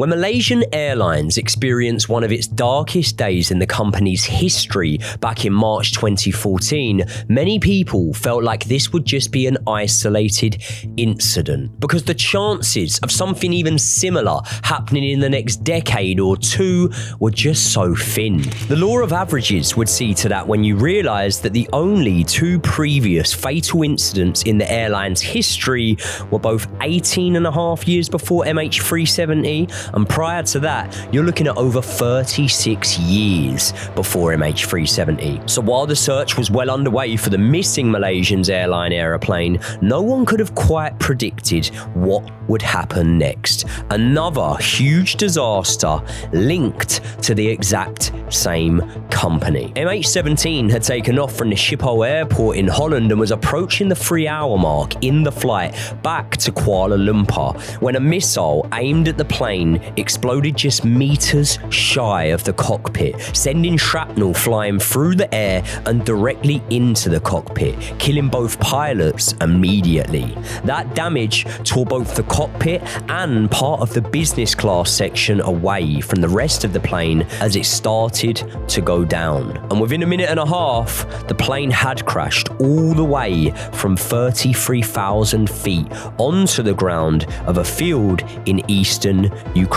When Malaysian Airlines experienced one of its darkest days in the company's history back in March 2014, many people felt like this would just be an isolated incident, because the chances of something even similar happening in the next decade or two were just so thin. The law of averages would see to that when you realise that the only two previous fatal incidents in the airline's history were both 18 and a half years before MH370, and prior to that, you're looking at over 36 years before MH370. So while the search was well underway for the missing Malaysian airline aeroplane, no one could have quite predicted what would happen next. Another huge disaster linked to the exact same company. MH17 had taken off from the Schiphol airport in Holland and was approaching the 3-hour mark in the flight back to Kuala Lumpur when a missile aimed at the plane exploded just meters shy of the cockpit, sending shrapnel flying through the air and directly into the cockpit, killing both pilots immediately. That damage tore both the cockpit and part of the business class section away from the rest of the plane as it started to go down. And within a minute and a half, the plane had crashed all the way from 33,000 feet onto the ground of a field in eastern Ukraine.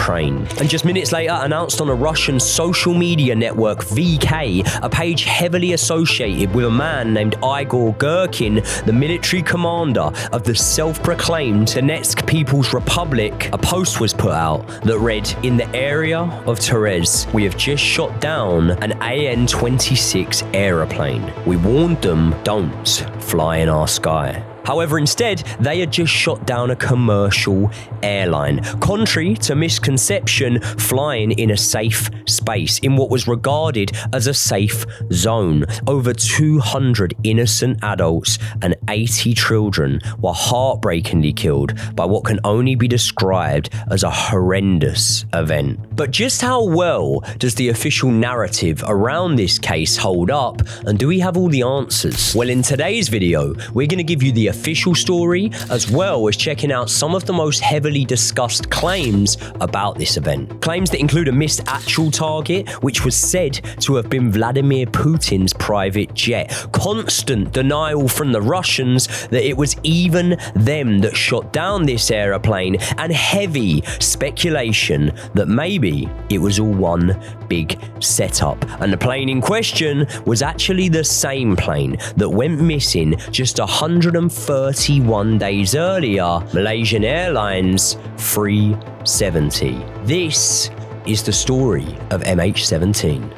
And just minutes later, announced on a Russian social media network VK, a page heavily associated with a man named Igor Gherkin, the military commander of the self-proclaimed Donetsk People's Republic, a post was put out that read, "In the area of Terez, we have just shot down an AN-26 aeroplane. We warned them, don't fly in our sky." However, instead, they had just shot down a commercial airline, contrary to misconception, flying in a safe space, in what was regarded as a safe zone. Over 200 innocent adults and 80 children were heartbreakingly killed by what can only be described as a horrendous event. But just how well does the official narrative around this case hold up, and do we have all the answers? Well, in today's video, we're going to give you the official story, as well as checking out some of the most heavily discussed claims about this event. Claims that include a missed actual target, which was said to have been Vladimir Putin's private jet. Constant denial from the Russians that it was even them that shot down this aeroplane, and heavy speculation that maybe it was all one big setup. And the plane in question was actually the same plane that went missing just 131 days earlier, Malaysian Airlines 370. This is the story of MH17.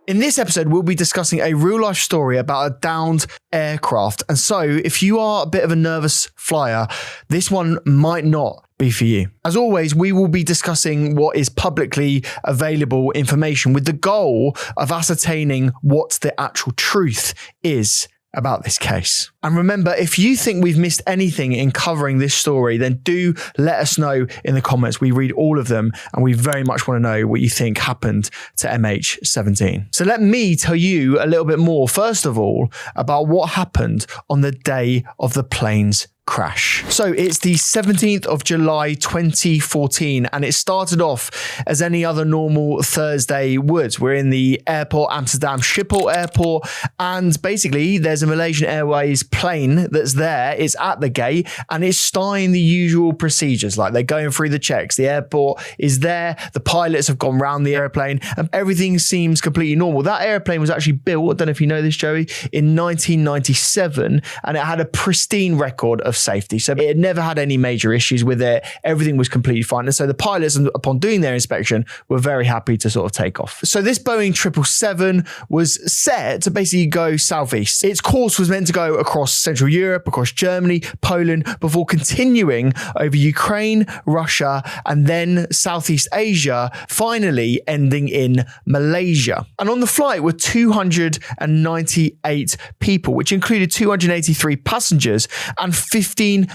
In this episode, we'll be discussing a real-life story about a downed aircraft. And so, if you are a bit of a nervous flyer, this one might not be for you. As always, we will be discussing what is publicly available information with the goal of ascertaining what the actual truth is about this case. And remember, if you think we've missed anything in covering this story, then do let us know in the comments. We read all of them, and we very much want to know what you think happened to MH17. So let me tell you a little bit more, first of all, about what happened on the day of the plane's crash. So it's the 17th of July 2014, and it started off as any other normal Thursday would. We're in the airport, Amsterdam Schiphol airport, and basically there's a Malaysian Airways plane that's there. It's at the gate and it's starting the usual procedures, like they're going through the checks. The airport is there, the pilots have gone round the airplane, and everything seems completely normal. That airplane was actually built, I don't know if you know this, Joey, in 1997, and it had a pristine record of safety. So it had never had any major issues with it. Everything was completely fine. And so the pilots, upon doing their inspection, were very happy to sort of take off. So this Boeing 777 was set to basically go southeast. Its course was meant to go across Central Europe, across Germany, Poland, before continuing over Ukraine, Russia, and then Southeast Asia, finally ending in Malaysia. And on the flight were 298 people, which included 283 passengers and 15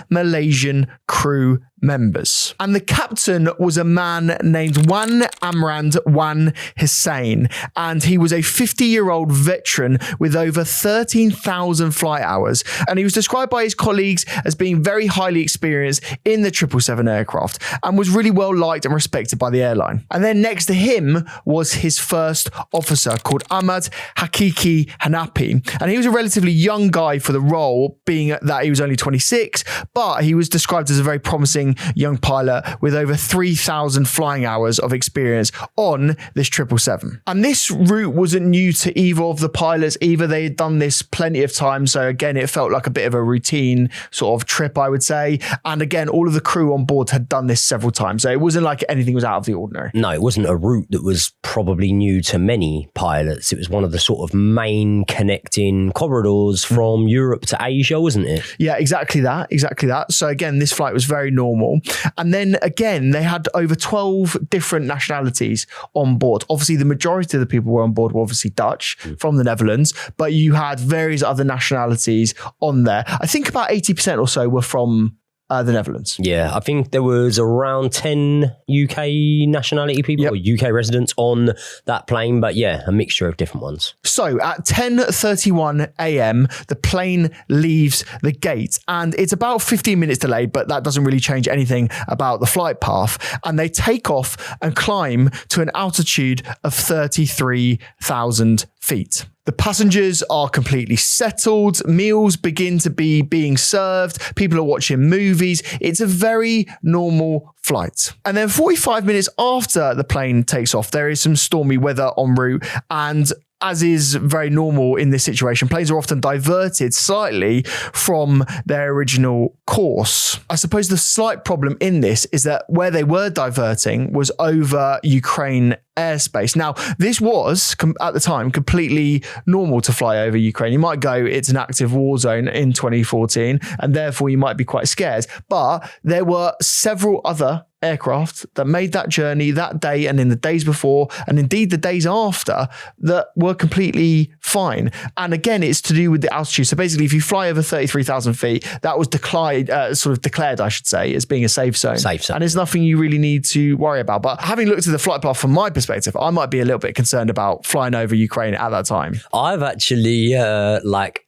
Malaysian crew members. And the captain was a man named Wan Amrand Wan Hussein. And he was a 50-year-old veteran with over 13,000 flight hours. And he was described by his colleagues as being very highly experienced in the 777 aircraft and was really well liked and respected by the airline. And then next to him was his first officer called Ahmad Hakiki Hanapi. And he was a relatively young guy for the role, being that he was only 26, but he was described as a very promising young pilot with over 3,000 flying hours of experience on this 777. And this route wasn't new to either of the pilots either. They had done this plenty of times. So again, it felt like a bit of a routine sort of trip, I would say. And again, all of the crew on board had done this several times. So it wasn't like anything was out of the ordinary. No, it wasn't a route that was probably new to many pilots. It was one of the sort of main connecting corridors from Europe to Asia, wasn't it? Yeah, exactly that. Exactly that. So again, this flight was very normal. And then again, they had over 12 different nationalities on board. Obviously, the majority of the people who were on board were obviously Dutch from the Netherlands, but you had various other nationalities on there. I think about 80% or so were from the Netherlands. Yeah, I think there was around 10 UK nationality people or UK residents on that plane, but yeah, a mixture of different ones. So at 10:31 a.m, the plane leaves the gate and it's about 15 minutes delayed, but that doesn't really change anything about the flight path. And they take off and climb to an altitude of 33,000 feet. The passengers are completely settled. Meals begin to be being served. People are watching movies. It's a very normal flight. And then 45 minutes after the plane takes off, there is some stormy weather en route. And as is very normal in this situation, planes are often diverted slightly from their original course. I suppose the slight problem in this is that where they were diverting was over Ukraine airspace. Now, this was, at the time, completely normal to fly over Ukraine. You might go, it's an active war zone in 2014, and therefore you might be quite scared. But there were several other aircraft that made that journey that day and in the days before, and indeed the days after, that were completely fine. And again, it's to do with the altitude. So basically, if you fly over 33,000 feet, that was declared, I should say, as being a safe zone. Safe zone. And there's nothing you really need to worry about. But having looked at the flight path from my perspective, I might be a little bit concerned about flying over Ukraine at that time. I've actually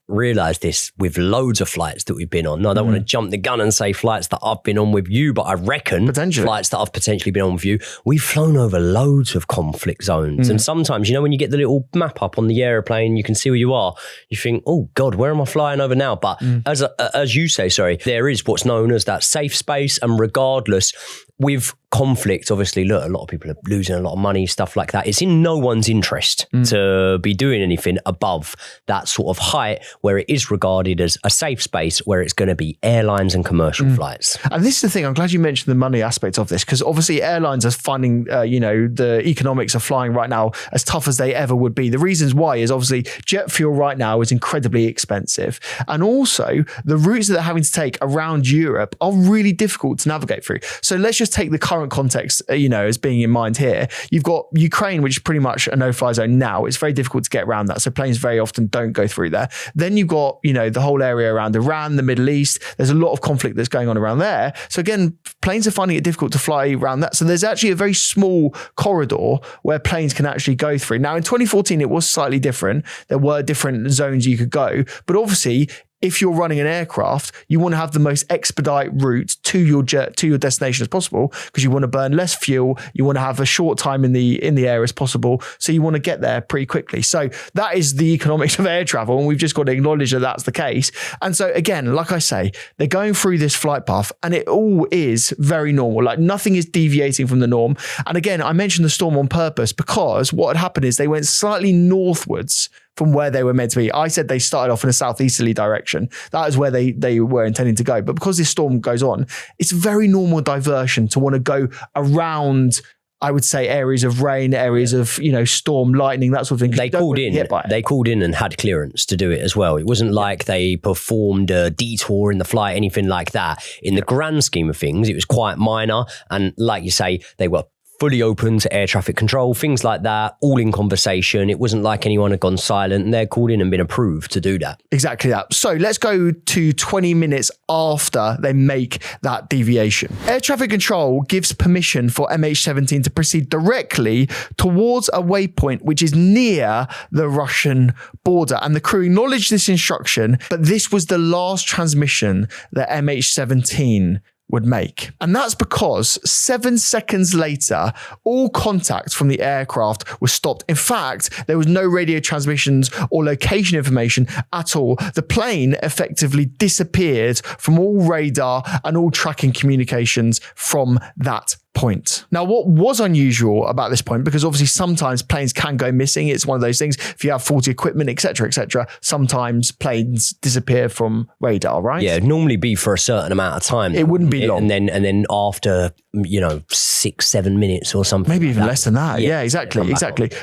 realised this with loads of flights that we've been on. No, I don't want to jump the gun and say flights that I've been on with you, but I reckon flights that I've potentially been on with you, we've flown over loads of conflict zones. And sometimes, when you get the little map up on the aeroplane, you can see where you are. You think, oh God, where am I flying over now? But as you say, there is what's known as that safe space. And regardless, with conflict, obviously, look, a lot of people are losing a lot of money, stuff like that. It's in no one's interest to be doing anything above that sort of height where it is regarded as a safe space where it's going to be airlines and commercial flights. And this is the thing, I'm glad you mentioned the money aspect of this, because obviously airlines are finding, the economics of flying right now as tough as they ever would be. The reasons why is obviously jet fuel right now is incredibly expensive. And also the routes that they're having to take around Europe are really difficult to navigate through. So let's just take the current context, as being in mind here. You've got Ukraine, which is pretty much a no-fly zone now. It's very difficult to get around that. So planes very often don't go through there. Then you've got, the whole area around Iran, the Middle East. There's a lot of conflict that's going on around there. So again, planes are finding it difficult to fly around that. So there's actually a very small corridor where planes can actually go through. Now in 2014, it was slightly different. There were different zones you could go, but obviously, if you're running an aircraft, you want to have the most expedite route to your destination as possible, because you want to burn less fuel. You want to have a short time in the air as possible. So you want to get there pretty quickly. So that is the economics of air travel. And we've just got to acknowledge that that's the case. And so again, like I say, they're going through this flight path and it all is very normal. Like nothing is deviating from the norm. And again, I mentioned the storm on purpose because what had happened is they went slightly northwards from where they were meant to be. I said they started off in a southeasterly direction. That is where they were intending to go. But because this storm goes on, it's a very normal diversion to want to go around, I would say, areas of rain, areas of, storm, lightning, that sort of thing. They called in and had clearance to do it as well. It wasn't like they performed a detour in the flight, anything like that. In the grand scheme of things, it was quite minor. And like you say, they were fully open to air traffic control, things like that, all in conversation. It wasn't like anyone had gone silent and they're called in and been approved to do that. Exactly that. So let's go to 20 minutes after they make that deviation. Air traffic control gives permission for MH17 to proceed directly towards a waypoint which is near the Russian border. And the crew acknowledged this instruction, but this was the last transmission that MH17 would make. And that's because 7 seconds later, all contact from the aircraft was stopped. In fact, there was no radio transmissions or location information at all. The plane effectively disappeared from all radar and all tracking communications from that point. Now, what was unusual about this point, because obviously sometimes planes can go missing. It's one of those things. If you have faulty equipment, etc., sometimes planes disappear from radar, right? Yeah, it'd normally be for a certain amount of time. It wouldn't be long. And then after, 6-7 minutes or something. Maybe even less than that. Yeah, exactly.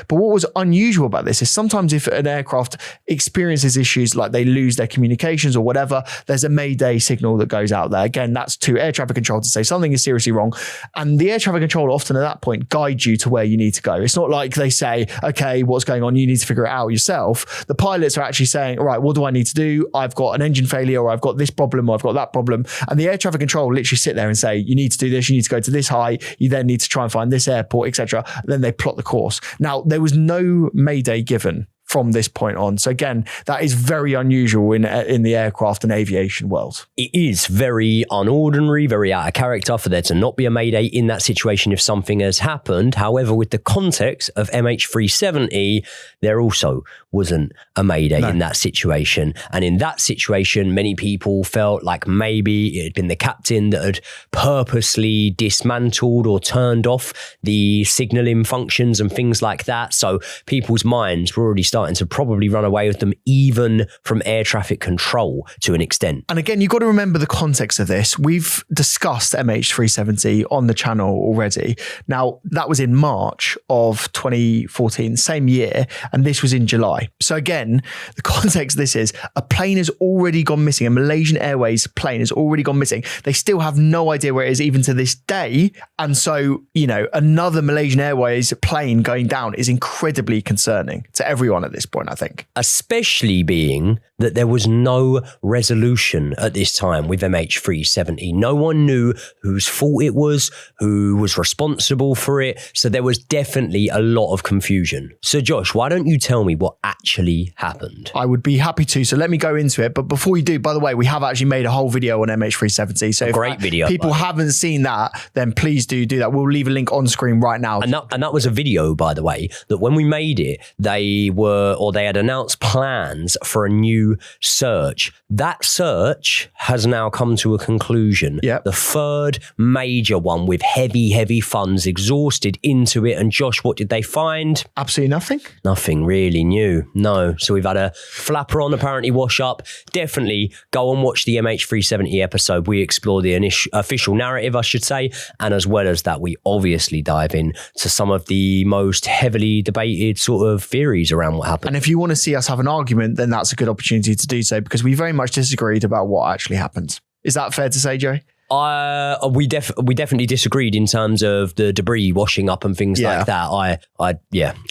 But what was unusual about this is sometimes if an aircraft experiences issues like they lose their communications or whatever, there's a mayday signal that goes out there. Again, that's to air traffic control to say something is seriously wrong. And the air traffic control often at that point guide you to where you need to go. It's not like they say, okay, what's going on? You need to figure it out yourself. The pilots are actually saying, all right, what do I need to do? I've got an engine failure, or I've got this problem, or I've got that problem. And the air traffic control literally sit there and say, you need to do this, you need to go to this height, you then need to try and find this airport, etc. Then they plot the course. Now, there was no mayday given from this point on. So again, that is very unusual in the aircraft and aviation world. It is very unordinary, very out of character for there to not be a mayday in that situation if something has happened. However, with the context of MH370, there also wasn't a mayday in that situation. And in that situation, many people felt like maybe it had been the captain that had purposely dismantled or turned off the signalling functions and things like that. So people's minds were already starting to probably run away with them, even from air traffic control to an extent. And again, you've got to remember the context of this. We've discussed MH370 on the channel already. Now, that was in March of 2014, same year, and this was in July. So again, the context of this is a plane has already gone missing. A Malaysian Airways plane has already gone missing. They still have no idea where it is even to this day. And so, another Malaysian Airways plane going down is incredibly concerning to everyone at this point, I think. Especially being that there was no resolution at this time with MH370. No one knew whose fault it was, who was responsible for it. So there was definitely a lot of confusion. So Josh, why don't you tell me what actually happened? I would be happy to. So let me go into it. But before you do, by the way, we have actually made a whole video on MH370. So great video. People haven't seen that, then please do that. We'll leave a link on screen right now. And that was a video, by the way, that when we made it, they had announced plans for a new search. That search has now come to a conclusion. Yep. The third major one with heavy funds exhausted into it. And Josh, what did they find? Absolutely nothing. Nothing really new. No. So we've had a flapper on apparently wash up. Definitely go and watch the MH370 episode. We explore the official narrative, I should say. And as well as that, we obviously dive in to some of the most heavily debated sort of theories around what happened. And if you want to see us have an argument, then that's a good opportunity to do so, because we very much disagreed about what actually happened. Is that fair to say, Joey? We definitely disagreed in terms of the debris washing up and things like that. I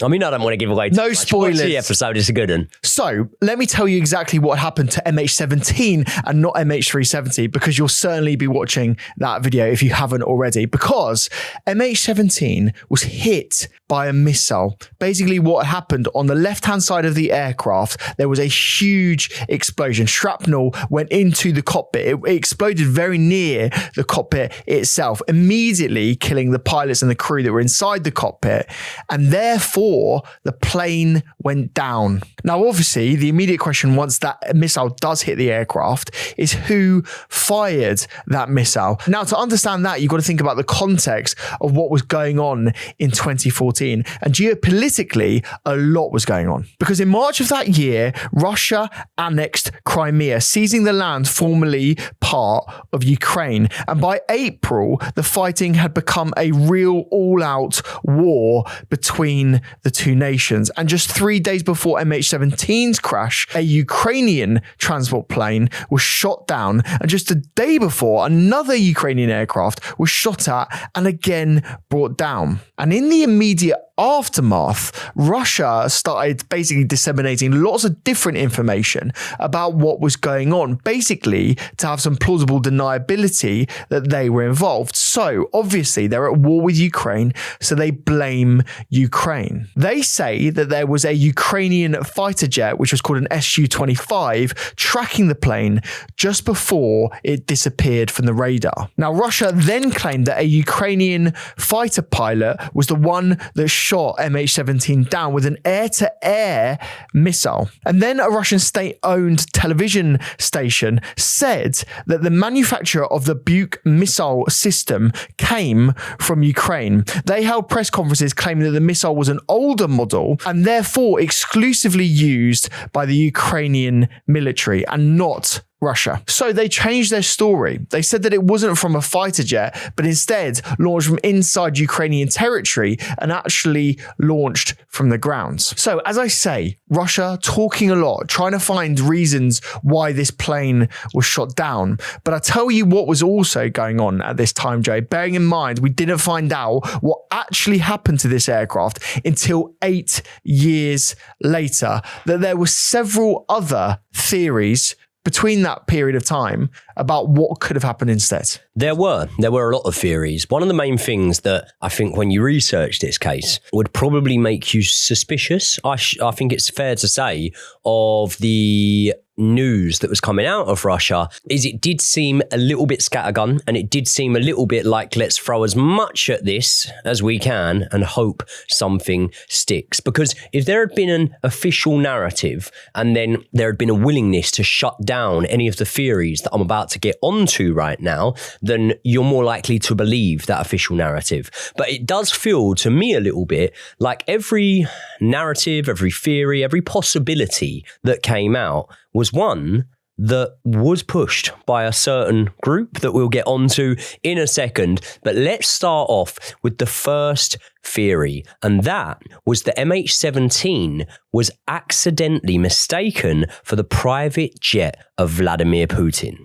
mean, I don't want to give away too much. Spoilers. Watch the episode, it's a good one. So let me tell you exactly what happened to MH17 and not MH370, because you'll certainly be watching that video if you haven't already, because MH17 was hit by a missile. Basically what happened on the left-hand side of the aircraft, there was a huge explosion. Shrapnel went into the cockpit. It exploded very near the cockpit itself, immediately killing the pilots and the crew that were inside the cockpit, and therefore the plane went down. Now, obviously, the immediate question once that missile does hit the aircraft is who fired that missile. Now, to understand that, you've got to think about the context of what was going on in 2014, and geopolitically, a lot was going on. Because in March of that year, Russia annexed Crimea, seizing the land formerly part of Ukraine Ukraine, and by April, the fighting had become a real all-out war between the two nations. And just 3 days before MH17's crash, a Ukrainian transport plane was shot down, and just a day before, another Ukrainian aircraft was shot at and again brought down. And in the immediate aftermath, Russia started basically disseminating lots of different information about what was going on, basically to have some plausible deniability that they were involved. So obviously they're at war with Ukraine, so they blame Ukraine. They say that there was a Ukrainian fighter jet, which was called an Su-25, tracking the plane just before it disappeared from the radar. Now, Russia then claimed that a Ukrainian fighter pilot was the one that shot MH17 down with an air-to-air missile. And then a Russian state-owned television station said that the manufacturer of the Buk missile system came from Ukraine. They held press conferences claiming that the missile was an older model and therefore exclusively used by the Ukrainian military and not Russia. So they changed their story. They said that it wasn't from a fighter jet, but instead launched from inside Ukrainian territory and actually launched from the ground. So as I say, Russia talking a lot, trying to find reasons why this plane was shot down. But I tell you what was also going on at this time, Joe, bearing in mind we didn't find out what actually happened to this aircraft until 8 years later, that there were several other theories between that period of time about what could have happened instead. There were a lot of theories. One of the main things that I think when you research this case would probably make you suspicious, I think it's fair to say, of the news that was coming out of Russia is it did seem a little bit scattergun, and it did seem a little bit like, let's throw as much at this as we can and hope something sticks. Because if there had been an official narrative and then there had been a willingness to shut down any of the theories that I'm about to get onto right now, then you're more likely to believe that official narrative. But it does feel to me a little bit like every narrative, every theory, every possibility that came out was one that was pushed by a certain group that we'll get onto in a second. But let's start off with the first theory, and that was the MH17 was accidentally mistaken for the private jet of Vladimir Putin.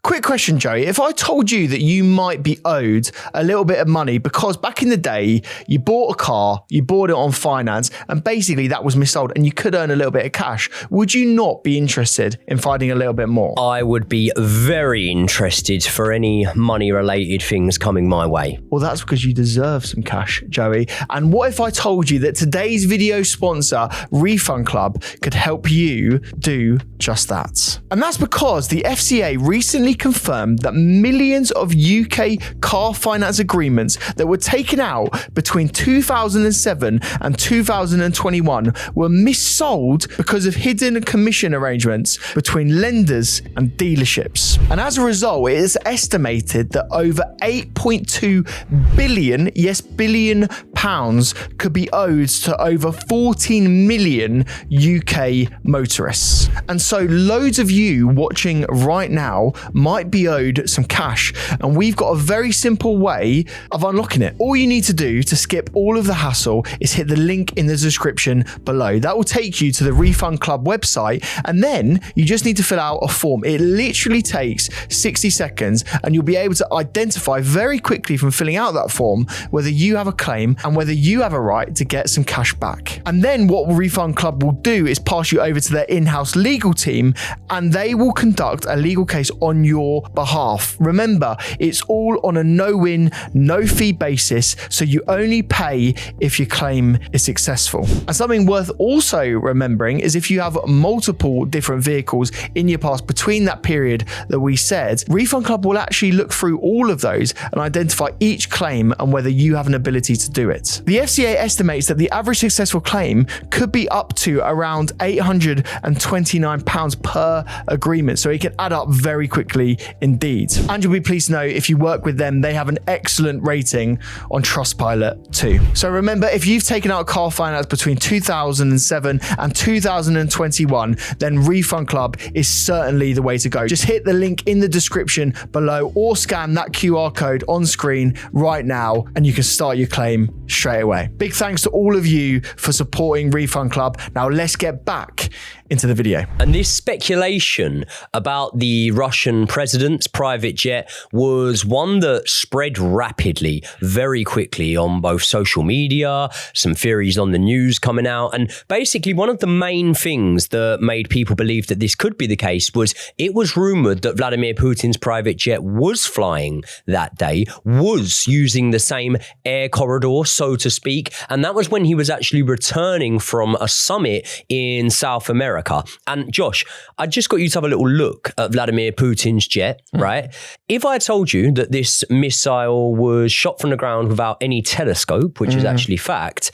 Quick question, Joey. If I told you that you might be owed a little bit of money because back in the day, you bought a car, you bought it on finance, and basically that was missold and you could earn a little bit of cash, would you not be interested in finding a little bit more? I would be very interested for any money-related things coming my way. Well, that's because you deserve some cash, Joey. And what if I told you that today's video sponsor, Refund Club, could help you do just that? And that's because the FCA recently confirmed that millions of UK car finance agreements that were taken out between 2007 and 2021 were missold because of hidden commission arrangements between lenders and dealerships. And as a result, it is estimated that over 8.2 billion, yes, billion pounds could be owed to over 14 million UK motorists. And so loads of you watching right now might be owed some cash, and we've got a very simple way of unlocking it. All you need to do to skip all of the hassle is hit the link in the description below. That will take you to the Refund Club website, and then you just need to fill out a form. It literally takes 60 seconds, and you'll be able to identify very quickly from filling out that form whether you have a claim and whether you have a right to get some cash back. And then what Refund Club will do is pass you over to their in-house legal team, and they will conduct a legal case on your behalf. Remember, it's all on a no-win, no-fee basis, so you only pay if your claim is successful. And something worth also remembering is if you have multiple different vehicles in your past between that period that we said, Refund Club will actually look through all of those and identify each claim and whether you have an ability to do it. limits. The FCA estimates that the average successful claim could be up to around £829 per agreement, so it can add up very quickly indeed. And you'll be pleased to know if you work with them, they have an excellent rating on Trustpilot too. So remember, if you've taken out car finance between 2007 and 2021, then Refund Club is certainly the way to go. Just hit the link in the description below or scan that QR code on screen right now and you can start your claim straight away. Big thanks to all of you for supporting Refund Club. Now let's get back into the video. And this speculation about the Russian president's private jet was one that spread rapidly, very quickly on both social media, some theories on the news coming out. And basically one of the main things that made people believe that this could be the case was it was rumored that Vladimir Putin's private jet was flying that day, was using the same air corridor, so to speak. And that was when he was actually returning from a summit in South America. And Josh, I just got you to have a little look at Vladimir Putin's jet, right? If I told you that this missile was shot from the ground without any telescope, which is actually fact,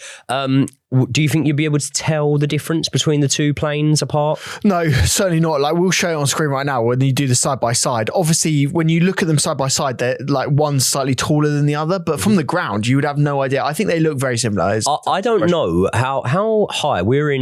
do you think you'd be able to tell the difference between the two planes apart? No, certainly not. Like, we'll show it on screen right now when you do the side by side. Obviously, when you look at them side by side, they're like one's slightly taller than the other, but from the ground, you would have no idea. I think they look very similar. I don't know how high. We're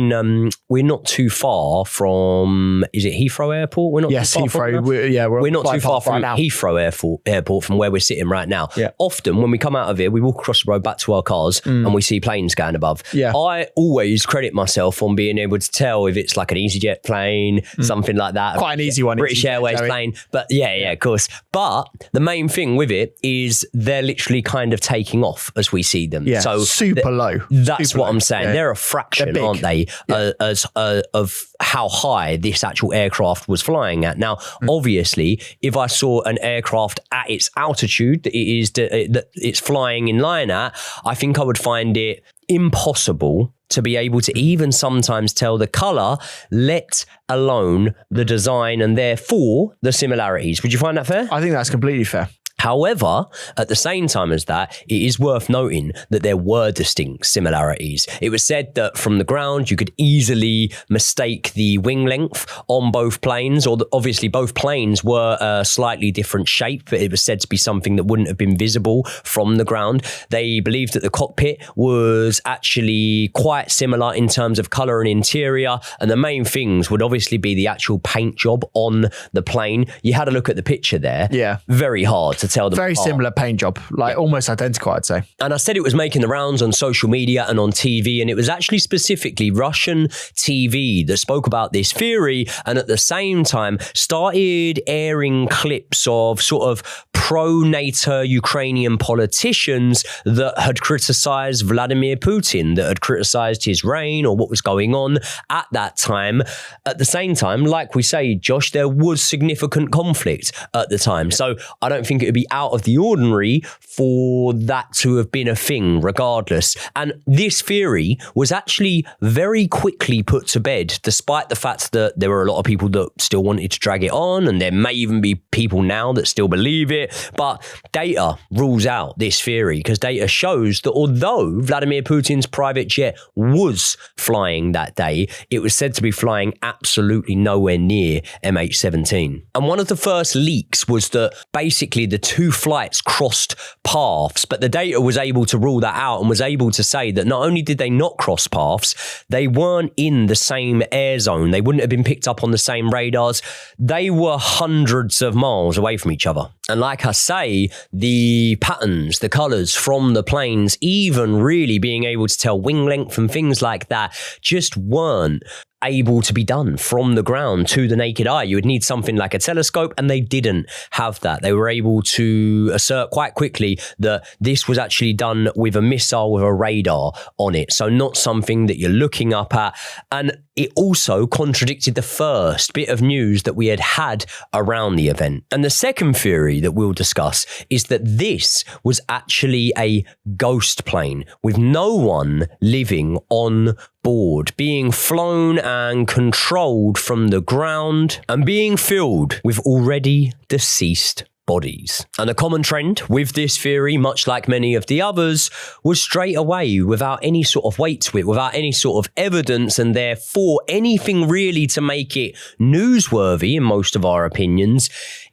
not too far from, is it Heathrow Airport? We're not yes, too far Heathrow. We're not too far from Heathrow Airport from where we're sitting right now. Yeah. Often when we come out of here, we walk across the road back to our cars and we see planes going above. Yeah. I always credit myself on being able to tell if it's like an EasyJet plane, something like that. Quite an easy one. British Airways plane. But yeah, of course. But the main thing with it is they're literally kind of taking off as we see them. Yeah, so super low. That's super what low. I'm saying. Yeah. They're a fraction, aren't they, of how high this actual aircraft was flying at. Now, obviously, if I saw an aircraft at its altitude that it's flying in line at, I think I would find it impossible to be able to even sometimes tell the color, let alone the design and therefore the similarities. Would you find that fair? I think that's completely fair. However, at the same time as that, it is worth noting that there were distinct similarities. It was said that from the ground, you could easily mistake the wing length on both planes, or obviously both planes were a slightly different shape, but it was said to be something that wouldn't have been visible from the ground. They believed that the cockpit was actually quite similar in terms of color and interior, and the main things would obviously be the actual paint job on the plane. You had a look at the picture there. Yeah. Very hard to tell them very apart. similar paint job, like almost identical, I'd say. And I said it was making the rounds on social media and on TV, and it was actually specifically Russian TV that spoke about this theory, and at the same time started airing clips of sort of pro-NATO Ukrainian politicians that had criticized Vladimir Putin, that had criticized his reign or what was going on at that time. At the same time, like we say, Josh, there was significant conflict at the time. So I don't think it would be out of the ordinary for that to have been a thing regardless. And this theory was actually very quickly put to bed, despite the fact that there were a lot of people that still wanted to drag it on, and there may even be people now that still believe it. But data rules out this theory, because data shows that although Vladimir Putin's private jet was flying that day, it was said to be flying absolutely nowhere near MH17. And one of the first leaks was that basically the two flights crossed paths, but the data was able to rule that out and was able to say that not only did they not cross paths, they weren't in the same air zone. They wouldn't have been picked up on the same radars. They were hundreds of miles away from each other. And like I say, the patterns, the colours from the planes, even really being able to tell wing length and things like that, just weren't able to be done from the ground to the naked eye. You would need something like a telescope, and they didn't have that. They were able to assert quite quickly that this was actually done with a missile with a radar on it. So not something that you're looking up at. And it also contradicted the first bit of news that we had around the event. And the second theory that we'll discuss is that this was actually a ghost plane with no one living on board, being flown and controlled from the ground and being filled with already deceased bodies. And the common trend with this theory, much like many of the others, was straight away, without any sort of weight to it, without any sort of evidence, and therefore anything really to make it newsworthy in most of our opinions,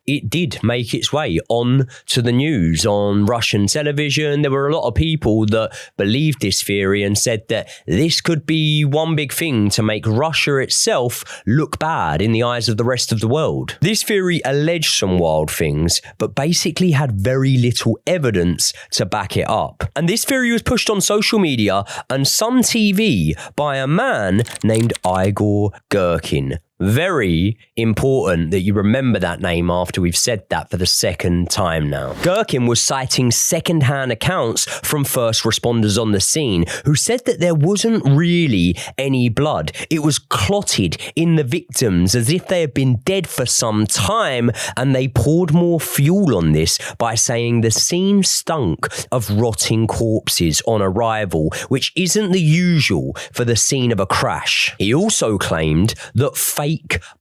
it did make its way on to the news on Russian television. There were a lot of people that believed this theory and said that this could be one big thing to make Russia itself look bad in the eyes of the rest of the world. This theory alleged some wild things, but basically had very little evidence to back it up. And this theory was pushed on social media and some TV by a man named Igor Girkin. Very important that you remember that name after we've said that for the second time now. Girkin was citing second-hand accounts from first responders on the scene who said that there wasn't really any blood. It was clotted in the victims as if they had been dead for some time, and they poured more fuel on this by saying the scene stunk of rotting corpses on arrival, which isn't the usual for the scene of a crash. He also claimed that fake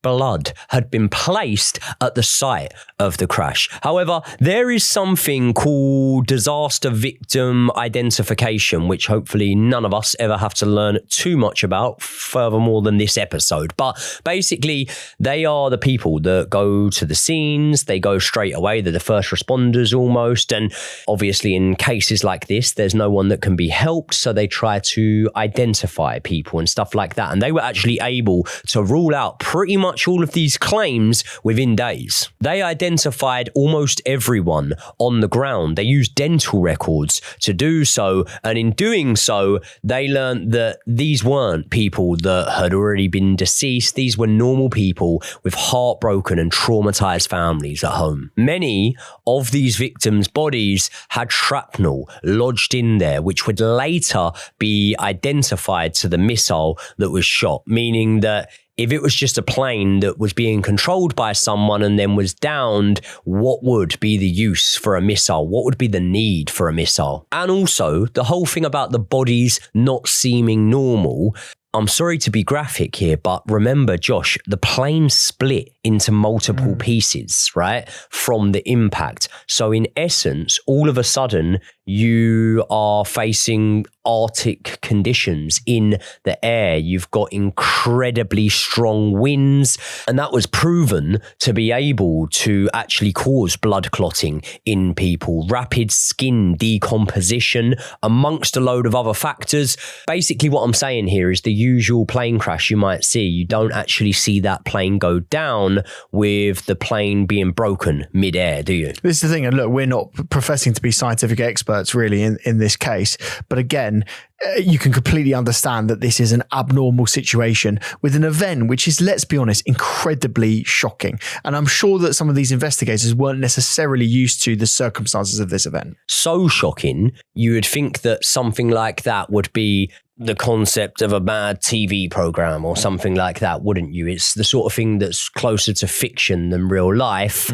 blood had been placed at the site of the crash. However, there is something called disaster victim identification, which hopefully none of us ever have to learn too much about furthermore than this episode. But basically, they are the people that go to the scenes, they go straight away, they're the first responders almost. And obviously in cases like this, there's no one that can be helped. So they try to identify people and stuff like that. And they were actually able to rule out pretty much all of these claims within days. They identified almost everyone on the ground. They used dental records to do so, and in doing so, they learned that these weren't people that had already been deceased. These were normal people with heartbroken and traumatized families at home. Many of these victims' bodies had shrapnel lodged in there, which would later be identified to the missile that was shot, meaning that if it was just a plane that was being controlled by someone and then was downed, what would be the use for a missile? What would be the need for a missile? And also, the whole thing about the bodies not seeming normal. I'm sorry to be graphic here, but remember, Josh, the plane split into multiple pieces, right, from the impact. So in essence, all of a sudden, you are facing Arctic conditions in the air. You've got incredibly strong winds, and that was proven to be able to actually cause blood clotting in people, rapid skin decomposition, amongst a load of other factors. Basically, what I'm saying here is the usual plane crash you might see. You don't actually see that plane go down with the plane being broken mid-air, do you? This is the thing, and look, we're not professing to be scientific experts really in this case, but again, you can completely understand that this is an abnormal situation with an event which is, let's be honest, incredibly shocking. And I'm sure that some of these investigators weren't necessarily used to the circumstances of this event. So shocking, you would think that something like that would be the concept of a bad TV program or something like that, wouldn't you? It's the sort of thing that's closer to fiction than real life.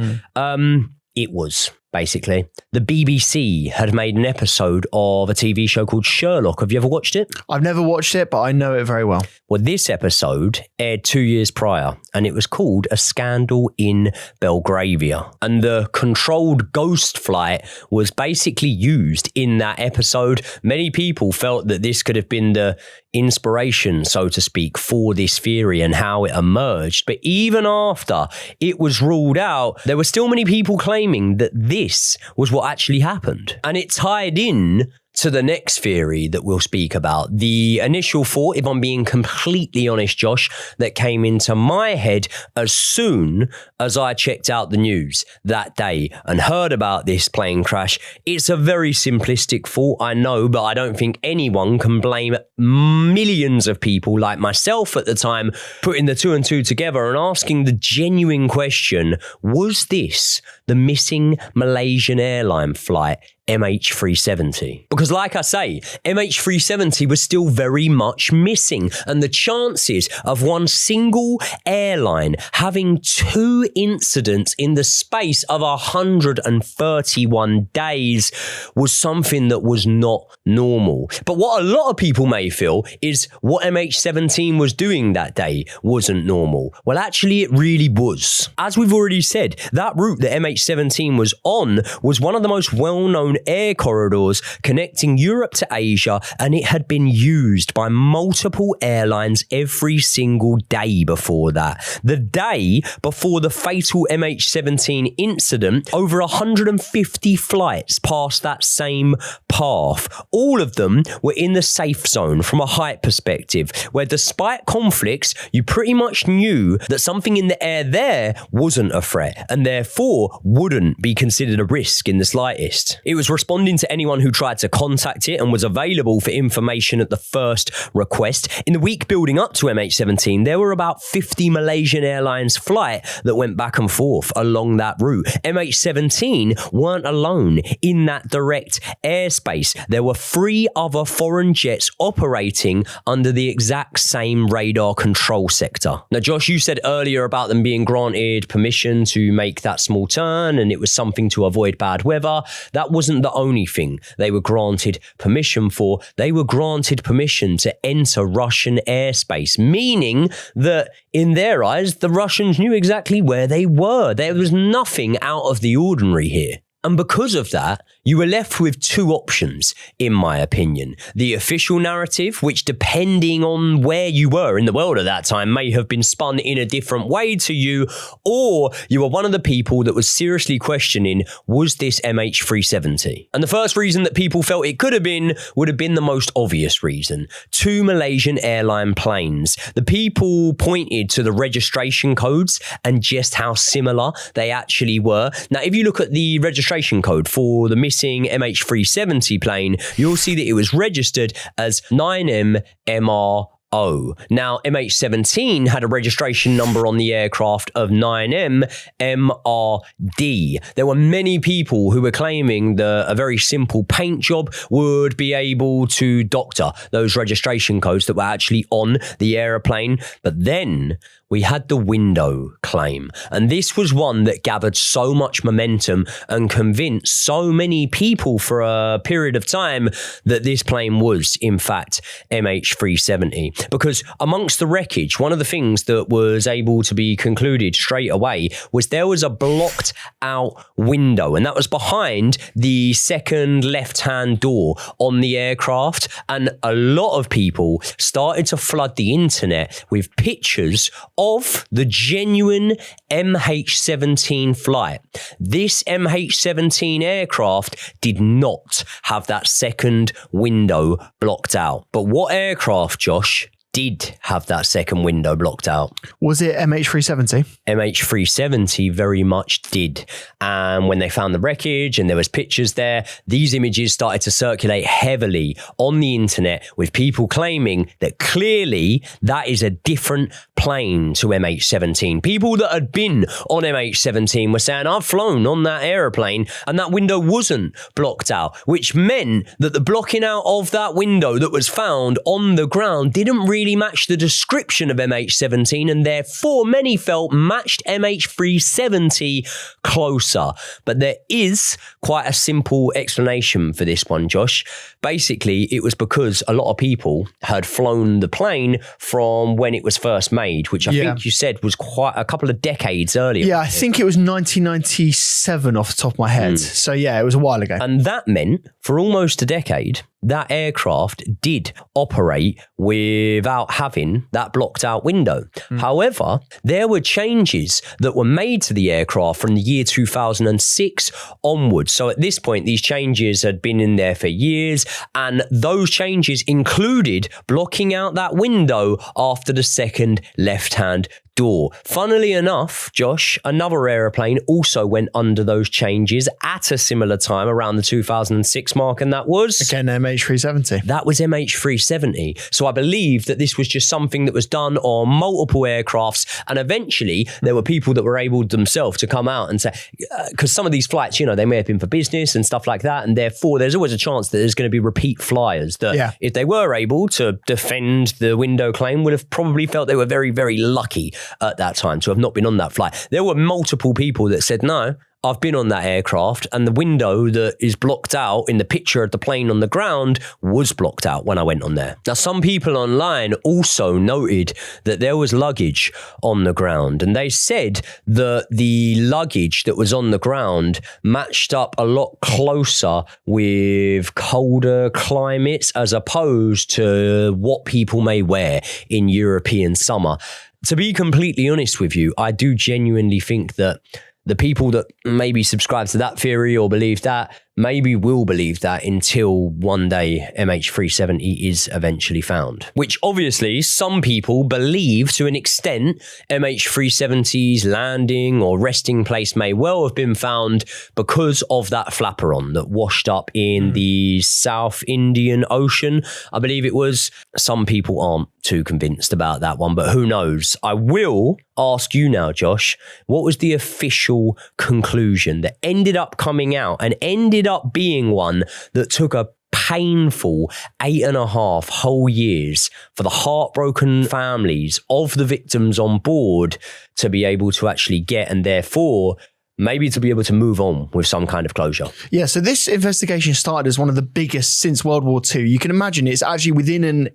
It was, basically. The BBC had made an episode of a TV show called Sherlock. Have you ever watched it? I've never watched it, but I know it very well. Well, this episode aired 2 years prior, and it was called A Scandal in Belgravia. And the controlled ghost flight was basically used in that episode. Many people felt that this could have been the inspiration, so to speak, for this theory and how it emerged. But even after it was ruled out, there were still many people claiming that this was what actually happened. And it tied in to the next theory that we'll speak about. The initial thought, if I'm being completely honest, Josh, that came into my head as soon as I checked out the news that day and heard about this plane crash, it's a very simplistic thought, I know, but I don't think anyone can blame millions of people like myself at the time putting the two and two together and asking the genuine question, was this the missing Malaysian airline flight MH370. Because like I say, MH370 was still very much missing, and the chances of one single airline having 2 incidents in the space of 131 days was something that was not normal. But what a lot of people may feel is what MH17 was doing that day wasn't normal. Well, actually, it really was. As we've already said, that route that MH17 was on was one of the most well-known air corridors connecting Europe to Asia, and it had been used by multiple airlines every single day before that. The day before the fatal MH17 incident, over 150 flights passed that same path. All of them were in the safe zone from a height perspective, where despite conflicts, you pretty much knew that something in the air there wasn't a threat, and therefore wouldn't be considered a risk in the slightest. It was responding to anyone who tried to contact it and was available for information at the first request. In the week building up to MH17, there were about 50 Malaysian Airlines flight that went back and forth along that route. MH17 weren't alone in that direct airspace. There were 3 other foreign jets operating under the exact same radar control sector. Now, Josh, you said earlier about them being granted permission to make that small turn, and it was something to avoid bad weather. That wasn't the only thing they were granted permission for. They were granted permission to enter Russian airspace, meaning that in their eyes, the Russians knew exactly where they were. There was nothing out of the ordinary here. And because of that, you were left with 2 options, in my opinion. The official narrative, which depending on where you were in the world at that time, may have been spun in a different way to you, or you were one of the people that was seriously questioning, was this MH370? And the first reason that people felt it could have been would have been the most obvious reason. 2 Malaysian airline planes. The people pointed to the registration codes and just how similar they actually were. Now, if you look at the registration code for the missing MH370 plane, you'll see that it was registered as 9MMR. Now, MH17 had a registration number on the aircraft of 9MMRD. There were many people who were claiming that a very simple paint job would be able to doctor those registration codes that were actually on the aeroplane. But then we had the window claim, and this was one that gathered so much momentum and convinced so many people for a period of time that this plane was, in fact, MH370. Because amongst the wreckage, one of the things that was able to be concluded straight away was there was a blocked out window, and that was behind the second left-hand door on the aircraft, and a lot of people started to flood the internet with pictures of the genuine MH17 flight. This MH17 aircraft did not have that second window blocked out. But what aircraft, Josh, did have that second window blocked out? Was it MH370? MH370 very much did. And when they found the wreckage and there was pictures there, these images started to circulate heavily on the internet with people claiming that clearly that is a different plane to MH17. People that had been on MH17 were saying, I've flown on that aeroplane and that window wasn't blocked out, which meant that the blocking out of that window that was found on the ground didn't really match the description of MH17, and therefore many felt matched MH370 closer. But there is quite a simple explanation for this one, Josh. Basically, it was because a lot of people had flown the plane from when it was first made, which I think you said was quite a couple of decades earlier. Yeah, I think it was 1997 off the top of my head. So yeah, it was a while ago. And that meant for almost a decade, that aircraft did operate without having that blocked out window. However, there were changes that were made to the aircraft from the year 2006 onwards. So at this point, these changes had been in there for years, and those changes included blocking out that window after the second left-hand door. Funnily enough, Josh, another aeroplane also went under those changes at a similar time around the 2006 mark, and that was... Again, MH370. That was MH370. So I believe that this was just something that was done on multiple aircrafts, and eventually there were people that were able themselves to come out and say, because some of these flights, they may have been for business and stuff like that, and therefore there's always a chance that there's going to be repeat flyers that if they were able to defend the window claim would have probably felt they were very, very lucky at that time to have not been on that flight. There were multiple people that said, no, I've been on that aircraft and the window that is blocked out in the picture of the plane on the ground was blocked out when I went on there. Now, some people online also noted that there was luggage on the ground, and they said that the luggage that was on the ground matched up a lot closer with colder climates as opposed to what people may wear in European summer. To be completely honest with you, I do genuinely think that the people that maybe subscribe to that theory or believe that maybe will believe that until one day MH370 is eventually found. Which obviously some people believe to an extent MH370's landing or resting place may well have been found because of that flaperon that washed up in the South Indian Ocean, I believe it was. Some people aren't too convinced about that one, but who knows? I will ask you now, Josh, what was the official conclusion that ended up coming out and ended up being one that took a painful 8.5 whole years for the heartbroken families of the victims on board to be able to actually get, and therefore maybe to be able to move on with some kind of closure? Yeah, so this investigation started as one of the biggest since World War II. You can imagine it's actually within an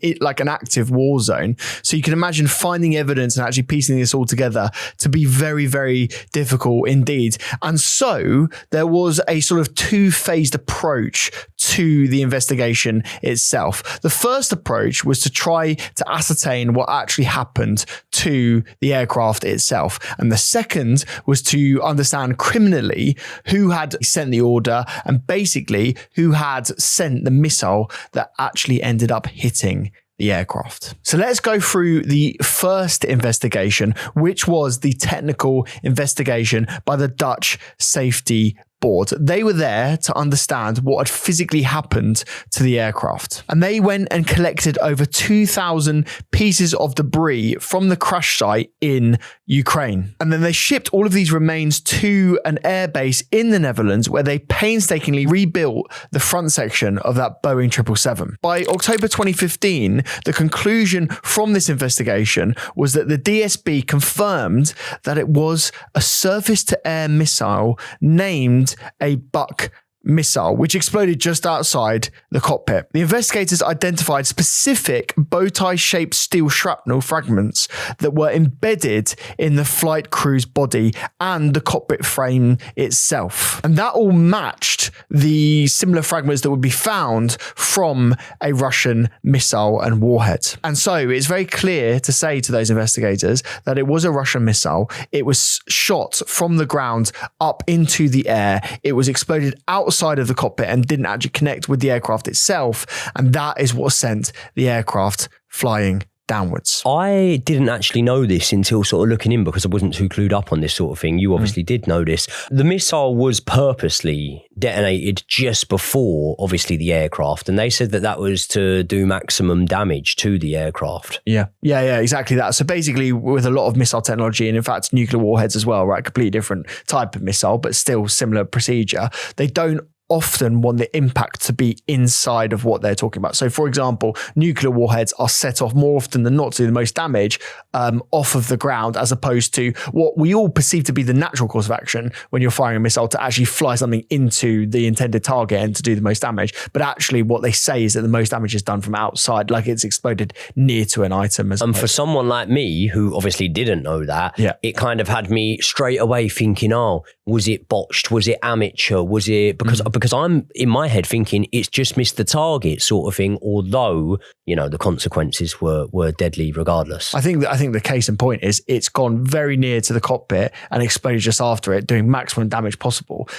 active war zone. So you can imagine finding evidence and actually piecing this all together to be very, very difficult indeed. And so there was a sort of two-phased approach to the investigation itself. The first approach was to try to ascertain what actually happened to the aircraft itself. And the second was to understand criminally who had sent the order and basically who had sent the missile that actually ended up hitting the aircraft. So let's go through the first investigation, which was the technical investigation by the Dutch Safety Board. They were there to understand what had physically happened to the aircraft. And they went and collected over 2,000 pieces of debris from the crash site in Ukraine. And then they shipped all of these remains to an airbase in the Netherlands where they painstakingly rebuilt the front section of that Boeing 777. By October 2015, the conclusion from this investigation was that the DSB confirmed that it was a surface-to-air missile named a Buck missile, which exploded just outside the cockpit. The investigators identified specific bow tie shaped steel shrapnel fragments that were embedded in the flight crew's body and the cockpit frame itself. And that all matched the similar fragments that would be found from a Russian missile and warhead. And so it's very clear to say to those investigators that it was a Russian missile. It was shot from the ground up into the air. It was exploded outside of the cockpit and didn't actually connect with the aircraft itself. And that is what sent the aircraft flying downwards. I didn't actually know this until sort of looking in because I wasn't too clued up on this sort of thing. You obviously did know this. The missile was purposely detonated just before, obviously, the aircraft. And they said that that was to do maximum damage to the aircraft. Yeah, exactly that. So basically with a lot of missile technology and in fact nuclear warheads as well, right? Completely different type of missile, but still similar procedure. They don't often want the impact to be inside of what they're talking about. So for example, nuclear warheads are set off more often than not to do the most damage off of the ground, as opposed to what we all perceive to be the natural course of action when you're firing a missile, to actually fly something into the intended target and to do the most damage. But actually what they say is that the most damage is done from outside, like it's exploded near to an item. And for someone like me, who obviously didn't know that, it kind of had me straight away thinking, oh, was it botched? Was it amateur? Was it because I'm in my head thinking it's just missed the target sort of thing, although, you know, the consequences were deadly regardless. I think the case in point is it's gone very near to the cockpit and exploded just after it, doing maximum damage possible.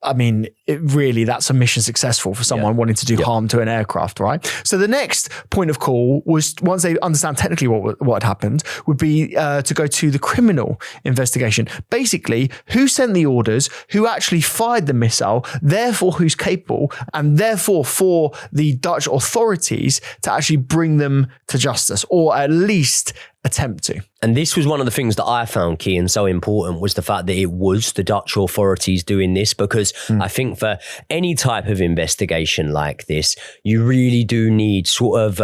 I mean, that's a mission successful for someone wanting to do harm to an aircraft, right? So the next point of call was, once they understand technically what had happened, would be to go to the criminal investigation. Basically, who sent the orders, who actually fired the missile, therefore who's capable, and therefore for the Dutch authorities to actually bring them to justice, or at least attempt to. And this was one of the things that I found key and so important, was the fact that it was the Dutch authorities doing this, because I think for any type of investigation like this, you really do need sort of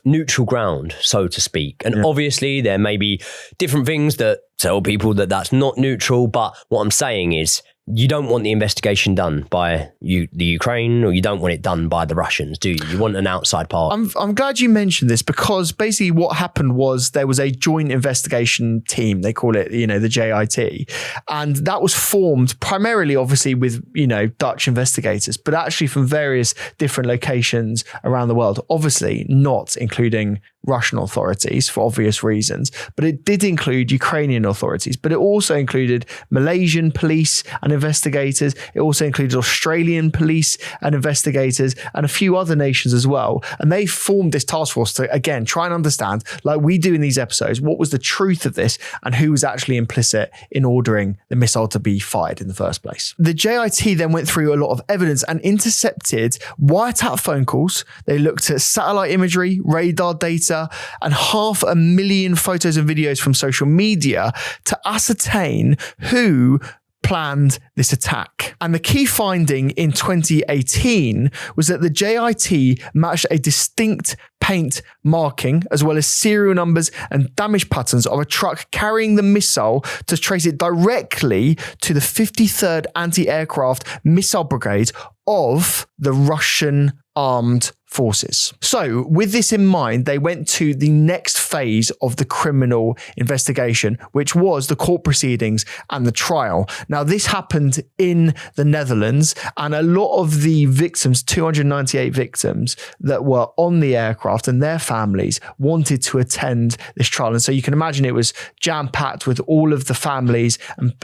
neutral ground, so to speak. And obviously there may be different things that tell people that that's not neutral, but what I'm saying is, you don't want the investigation done by the Ukraine, or you don't want it done by the Russians, do you? You want an outside party. I'm glad you mentioned this, because basically what happened was there was a joint investigation team, they call it, the JIT, and that was formed primarily, obviously, with, Dutch investigators, but actually from various different locations around the world, obviously not including Russian authorities for obvious reasons, but it did include Ukrainian authorities, but it also included Malaysian police and investigators. It also included Australian police and investigators, and a few other nations as well. And they formed this task force to, again, try and understand, like we do in these episodes, what was the truth of this and who was actually implicit in ordering the missile to be fired in the first place. The JIT then went through a lot of evidence and intercepted wiretap phone calls. They looked at satellite imagery, radar data, and 500,000 photos and videos from social media to ascertain who planned this attack. And the key finding in 2018 was that the JIT matched a distinct paint marking, as well as serial numbers and damage patterns of a truck carrying the missile, to trace it directly to the 53rd Anti-Aircraft Missile Brigade of the Russian armed forces. So with this in mind, they went to the next phase of the criminal investigation, which was the court proceedings and the trial. Now, this happened in the Netherlands, and a lot of the victims, 298 victims that were on the aircraft and their families, wanted to attend this trial. And so you can imagine it was jam-packed with all of the families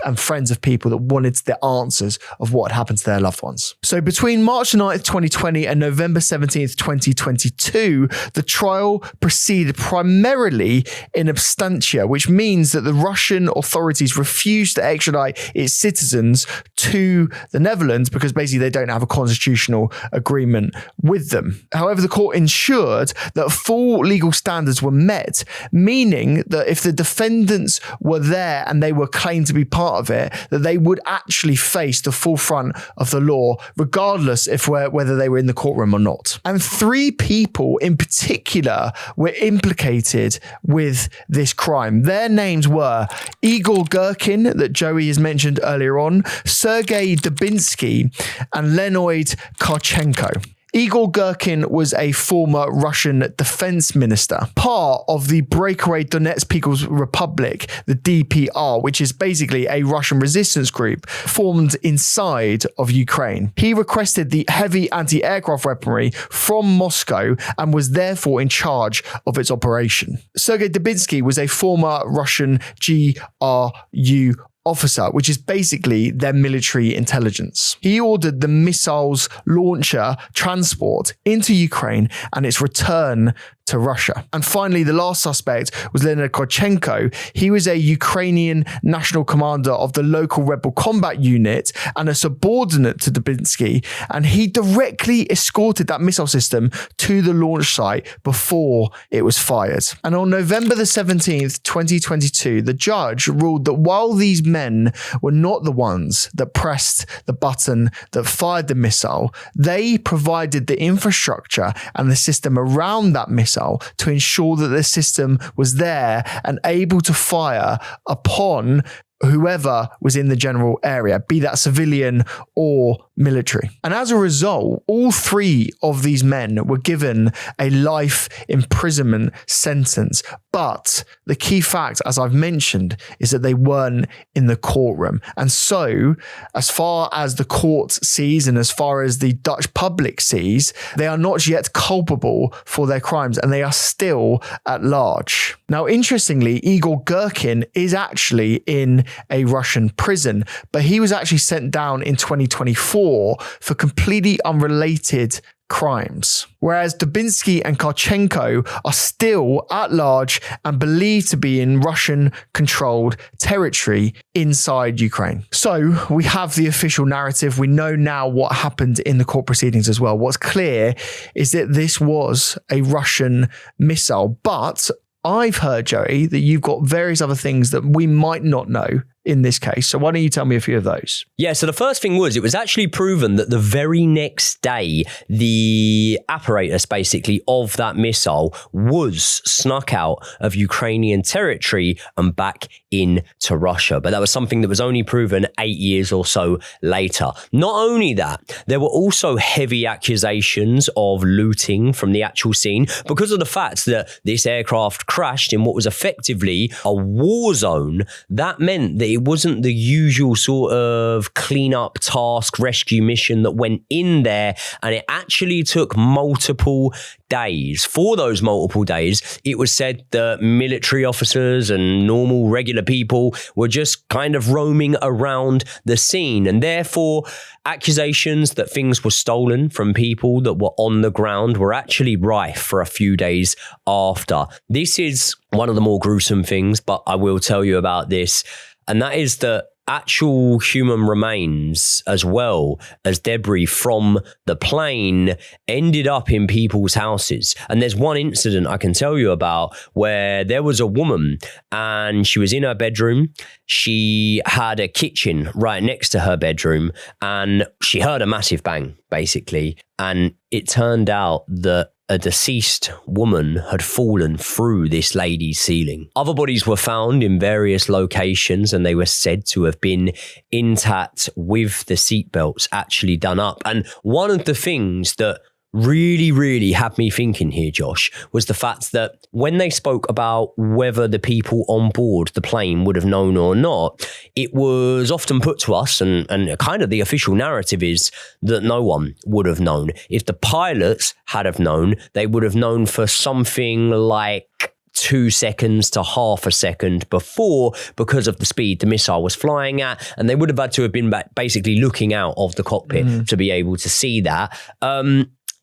and friends of people that wanted the answers of what happened to their loved ones. So between March 9th, 2020 and November 17th, 2022, the trial proceeded primarily in absentia, which means that the Russian authorities refused to extradite its citizens to the Netherlands because basically they don't have a constitutional agreement with them. However, the court ensured that full legal standards were met, meaning that if the defendants were there and they were claimed to be part of it, that they would actually face the full front of the law, regardless if whether they were in the courtroom or not. And 3 people in particular were implicated with this crime. Their names were Igor Girkin, that Joey has mentioned earlier on, Sergei Dubinsky, and Leonid Karchenko. Igor Girkin was a former Russian defense minister, part of the breakaway Donetsk People's Republic, the DPR, which is basically a Russian resistance group formed inside of Ukraine. He requested the heavy anti-aircraft weaponry from Moscow and was therefore in charge of its operation. Sergei Dubinsky was a former Russian GRU officer, which is basically their military intelligence. He ordered the missile's launcher transport into Ukraine and its return to Russia. And finally, the last suspect was Leonid Karchenko. He was a Ukrainian national commander of the local rebel combat unit and a subordinate to Dubinsky, and he directly escorted that missile system to the launch site before it was fired. And on November the 17th, 2022, the judge ruled that while these men were not the ones that pressed the button that fired the missile, they provided the infrastructure and the system around that missile to ensure that the system was there and able to fire upon whoever was in the general area, be that civilian or military. And as a result, all 3 of these men were given a life imprisonment sentence. But the key fact, as I've mentioned, is that they weren't in the courtroom. And so, as far as the court sees and as far as the Dutch public sees, they are not yet culpable for their crimes and they are still at large. Now, interestingly, Igor Girkin is actually in a Russian prison, but he was actually sent down in 2024 for completely unrelated crimes. Whereas Dubinsky and Karchenko are still at large and believed to be in Russian-controlled territory inside Ukraine. So we have the official narrative. We know now what happened in the court proceedings as well. What's clear is that this was a Russian missile, but I've heard, Joey, that you've got various other things that we might not know in this case. So why don't you tell me a few of those? Yeah, so the first thing was, it was actually proven that the very next day, the apparatus basically of that missile was snuck out of Ukrainian territory and back into Russia. But that was something that was only proven 8 years or so later. Not only that, there were also heavy accusations of looting from the actual scene because of the fact that this aircraft crashed in what was effectively a war zone. That meant that it wasn't the usual sort of cleanup task rescue mission that went in there, and it actually took multiple days. For those multiple days, it was said that military officers and normal regular people were just kind of roaming around the scene, and therefore accusations that things were stolen from people that were on the ground were actually rife for a few days after. This is one of the more gruesome things, but I will tell you about this. And that is that actual human remains, as well as debris from the plane, ended up in people's houses. And there's one incident I can tell you about where there was a woman and she was in her bedroom. She had a kitchen right next to her bedroom and she heard a massive bang, basically. And it turned out that a deceased woman had fallen through this lady's ceiling. Other bodies were found in various locations and they were said to have been intact with the seatbelts actually done up. And one of the things that really had me thinking here, Josh, was the fact that when they spoke about whether the people on board the plane would have known or not, it was often put to us, and kind of the official narrative is that no one would have known. If the pilots had have known, they would have known for something like 2 seconds to half a second before, because of the speed the missile was flying at, and they would have had to have been basically looking out of the cockpit to be able to see that.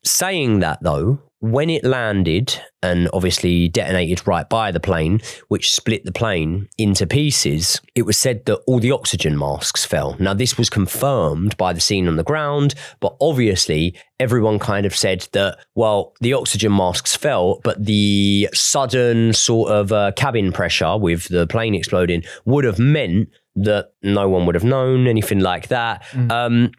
Saying that though, when it landed and obviously detonated right by the plane, which split the plane into pieces, it was said that all the oxygen masks fell. Now, this was confirmed by the scene on the ground, but obviously everyone kind of said that, well, the oxygen masks fell, but the sudden sort of cabin pressure with the plane exploding would have meant that no one would have known anything like that.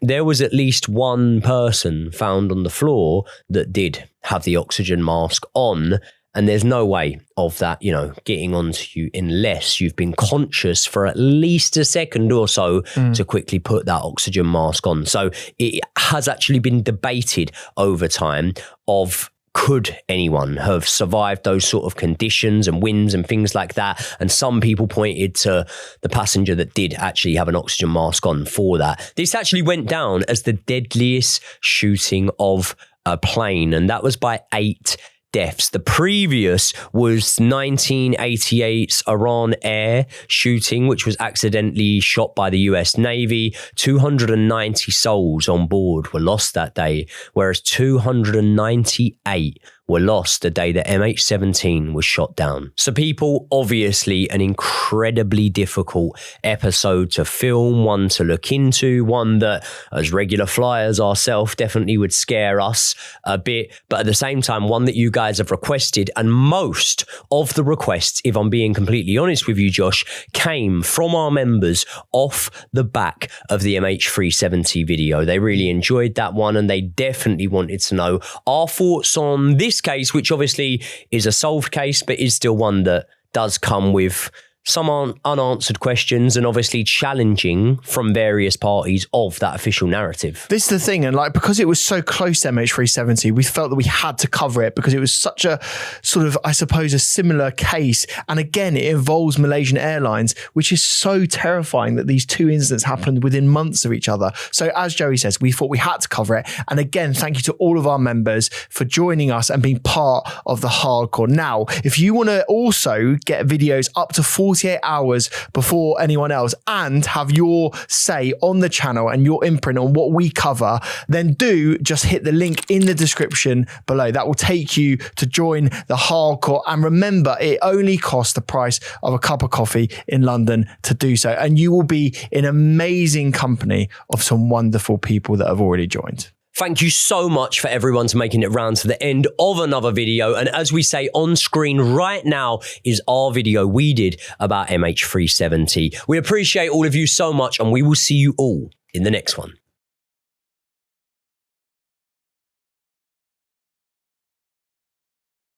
There was at least one person found on the floor that did have the oxygen mask on, and there's no way of that, you know, getting onto you unless you've been conscious for at least a second or so to quickly put that oxygen mask on. So it has actually been debated over time of, could anyone have survived those sort of conditions and winds and things like that? And some people pointed to the passenger that did actually have an oxygen mask on for that. This actually went down as the deadliest shooting of a plane, and that was by 8 deaths. The previous was 1988's Iran Air shooting, which was accidentally shot by the US Navy. 290 souls on board were lost that day, whereas 298 were lost the day that MH17 was shot down. So people, obviously an incredibly difficult episode to film, one to look into, one that as regular flyers ourselves definitely would scare us a bit, but at the same time, one that you guys have requested. And most of the requests, if I'm being completely honest with you, Josh, came from our members off the back of the MH370 video. They really enjoyed that one and they definitely wanted to know our thoughts on this case, which obviously is a solved case, but is still one that does come with some unanswered questions and obviously challenging from various parties of that official narrative. This is the thing, and like, because it was so close to MH370, we felt that we had to cover it because it was such a sort of, I suppose, a similar case. And again, it involves Malaysian Airlines, which is so terrifying that these two incidents happened within months of each other. So as Joey says, we thought we had to cover it. And again, thank you to all of our members for joining us and being part of the hardcore. Now, if you want to also get videos up to 4 48 hours before anyone else and have your say on the channel and your imprint on what we cover, then do just hit the link in the description below. That will take you to join the hardcore. And remember, it only costs the price of a cup of coffee in London to do so. And you will be in amazing company of some wonderful people that have already joined. Thank you so much for everyone's making it round to the end of another video. And as we say on screen right now is our video we did about MH370. We appreciate all of you so much, and we will see you all in the next one.